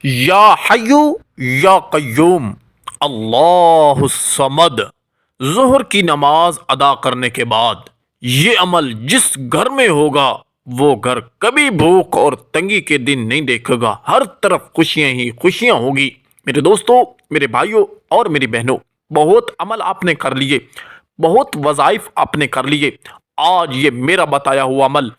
یا حیو یا قیوم اللہ الصمد۔ ظہر کی نماز ادا کرنے کے بعد یہ عمل جس گھر میں ہوگا وہ گھر کبھی بھوک اور تنگی کے دن نہیں دیکھے گا، ہر طرف خوشیاں ہی خوشیاں ہوگی۔ میرے دوستوں، میرے بھائیوں اور میری بہنوں، بہت عمل آپ نے کر لیے، بہت وظائف آپ نے کر لیے۔ آج یہ میرا بتایا ہوا عمل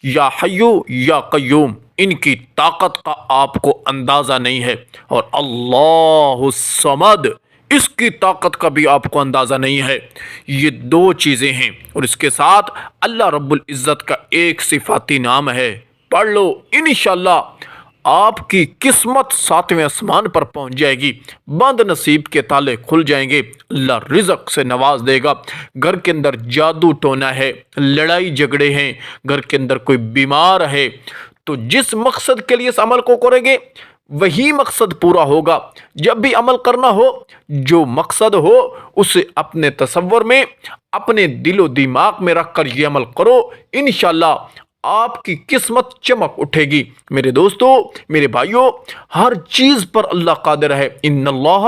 یا حیو یا قیوم، ان کی طاقت کا آپ کو اندازہ نہیں ہے، اور اللہ الصمد، اس کی طاقت کا بھی آپ کو اندازہ نہیں ہے۔ یہ دو چیزیں ہیں، اور اس کے ساتھ اللہ رب العزت کا ایک صفاتی نام ہے، پڑھ لو، انشاءاللہ آپ کی قسمت ساتویں آسمان پر پہنچ جائے گی، بند نصیب کے تالے کھل جائیں گے، اللہ رزق سے نواز دے گا۔ گھر کے اندر جادو ٹونا ہے، لڑائی جھگڑے ہیں، گھر کے اندر کوئی بیمار ہے، تو جس مقصد کے لیے اس عمل کو کریں گے وہی مقصد پورا ہوگا۔ جب بھی عمل کرنا ہو، جو مقصد ہو اسے اپنے تصور میں، اپنے دل و دماغ میں رکھ کر یہ عمل کرو، انشاءاللہ آپ کی قسمت چمک اٹھے گی۔ میرے دوستو، میرے بھائیوں، ہر چیز پر اللہ قادر ہے، ان اللہ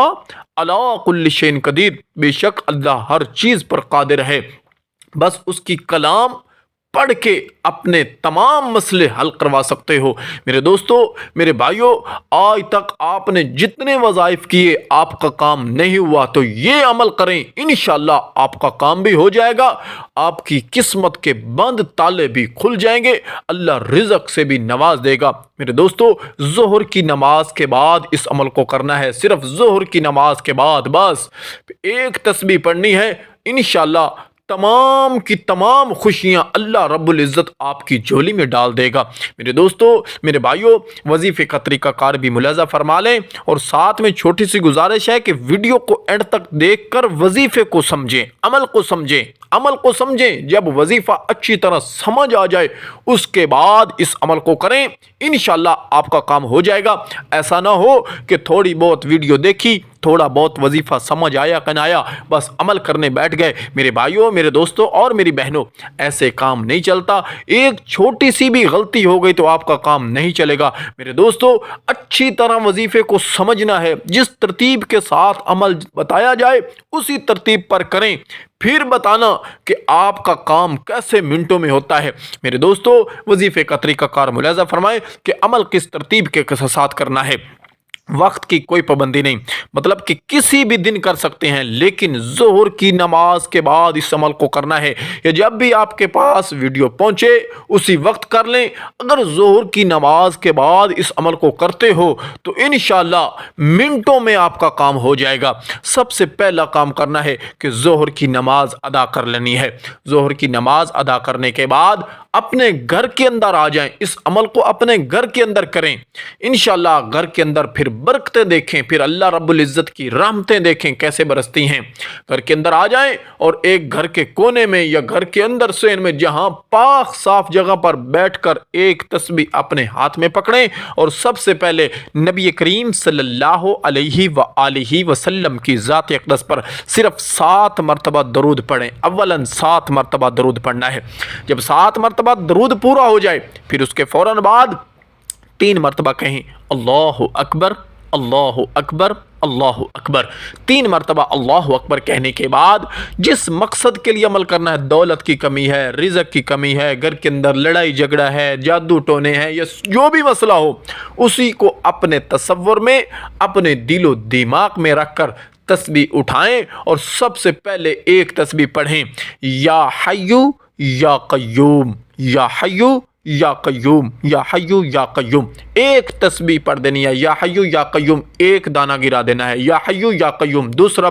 علی کل شیء قدیر، بے شک اللہ ہر چیز پر قادر ہے، بس اس کی کلام پڑھ کے اپنے تمام مسئلے حل کروا سکتے ہو۔ میرے دوستو، میرے بھائیوں، آج تک آپ نے جتنے وظائف کیے آپ کا کام نہیں ہوا تو یہ عمل کریں، انشاءاللہ آپ کا کام بھی ہو جائے گا، آپ کی قسمت کے بند تالے بھی کھل جائیں گے، اللہ رزق سے بھی نواز دے گا۔ میرے دوستو، ظہر کی نماز کے بعد اس عمل کو کرنا ہے، صرف ظہر کی نماز کے بعد بس ایک تسبیح پڑھنی ہے، انشاءاللہ تمام کی تمام خوشیاں اللہ رب العزت آپ کی جھولی میں ڈال دے گا۔ میرے دوستو، میرے بھائیوں، وظیفے کا طریقہ کار بھی ملاحظہ فرما لیں، اور ساتھ میں چھوٹی سی گزارش ہے کہ ویڈیو کو اینڈ تک دیکھ کر وظیفے کو سمجھیں، عمل کو سمجھیں، عمل کو سمجھیں۔ جب وظیفہ اچھی طرح سمجھ آ جائے اس کے بعد اس عمل کو کریں، انشاءاللہ آپ کا کام ہو جائے گا۔ ایسا نہ ہو کہ تھوڑی بہت ویڈیو دیکھی، تھوڑا بہت وظیفہ سمجھ آیا کہ نہ آیا، بس عمل کرنے بیٹھ گئے۔ میرے بھائیوں، میرے دوستوں اور میری بہنوں، ایسے کام نہیں چلتا، ایک چھوٹی سی بھی غلطی ہو گئی تو آپ کا کام نہیں چلے گا۔ میرے دوستوں، اچھی طرح وظیفے کو سمجھنا ہے، جس ترتیب کے ساتھ عمل بتایا جائے اسی ترتیب پر کریں، پھر بتانا کہ آپ کا کام کیسے منٹوں میں ہوتا ہے۔ میرے دوستو، وظیفے کا طریقہ کار ملاحظہ فرمائیں کہ عمل کس ترتیب کے ساتھ کرنا ہے۔ وقت کی کوئی پابندی نہیں، مطلب کہ کسی بھی دن کر سکتے ہیں، لیکن ظہر کی نماز کے بعد اس عمل کو کرنا ہے، یا جب بھی آپ کے پاس ویڈیو پہنچے اسی وقت کر لیں۔ اگر ظہر کی نماز کے بعد اس عمل کو کرتے ہو تو انشاءاللہ منٹوں میں آپ کا کام ہو جائے گا۔ سب سے پہلا کام کرنا ہے کہ ظہر کی نماز ادا کر لینی ہے۔ ظہر کی نماز ادا کرنے کے بعد اپنے گھر کے اندر آ جائیں، اس عمل کو اپنے گھر کے اندر کریں، انشاءاللہ گھر کے اندر پھر برکتیں دیکھیں، پھر اللہ رب العزت کی رحمتیں دیکھیں کیسے برستی ہیں۔ گھر کے اندر آ جائیں اور ایک گھر کے کونے میں یا گھر کے اندر سین میں جہاں پاک صاف جگہ پر بیٹھ کر ایک تسبیح اپنے ہاتھ میں پکڑیں، اور سب سے پہلے نبی کریم صلی اللہ علیہ وآلہ وسلم کی ذات اقدس پر صرف 7 مرتبہ درود پڑھیں۔ اولاً 7 مرتبہ درود پڑھنا ہے۔ جب 7 مرتبہ درود پورا ہو جائے پھر اس کے فوراً بعد 3 مرتبہ کہیں اللہ اکبر، اللہ اکبر، اللہ اکبر۔ 3 مرتبہ اللہ اکبر کہنے کے بعد جس مقصد کے لیے عمل کرنا ہے، دولت کی کمی ہے، رزق کی کمی ہے، گھر کے اندر لڑائی جھگڑا ہے، جادو ٹونے ہیں، یا جو بھی مسئلہ ہو، اسی کو اپنے تصور میں، اپنے دل و دماغ میں رکھ کر تسبیح اٹھائیں، اور سب سے پہلے ایک تسبیح پڑھیں، یا حیو یا قیوم، یا حیو یا قیوم، یا حیو یا قیوم۔ ایک تسبیح پڑھ دینی ہے، یا حیو یا قیوم ایک دانہ گرا دینا ہے، یا حیو یا قیوم دوسرا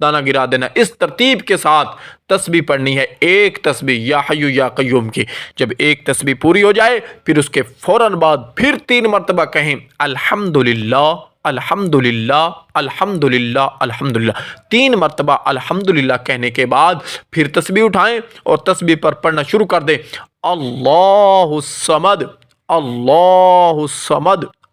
دانہ گرا دینا ہے۔ اس ترتیب کے ساتھ تسبیح پڑھنی ہے، ایک تسبیح یا حیو یا قیوم کی۔ جب ایک تسبیح پوری ہو جائے پھر اس کے فوراً بعد پھر 3 مرتبہ کہیں الحمدللہ، الحمدللہ، الحمدللہ، الحمدللہ۔ 3 مرتبہ الحمدللہ کہنے کے بعد پھر تسبیح اٹھائیں اور تسبیح پر پڑھنا شروع کر دیں، اللہ الصمد، اللہ الصمد،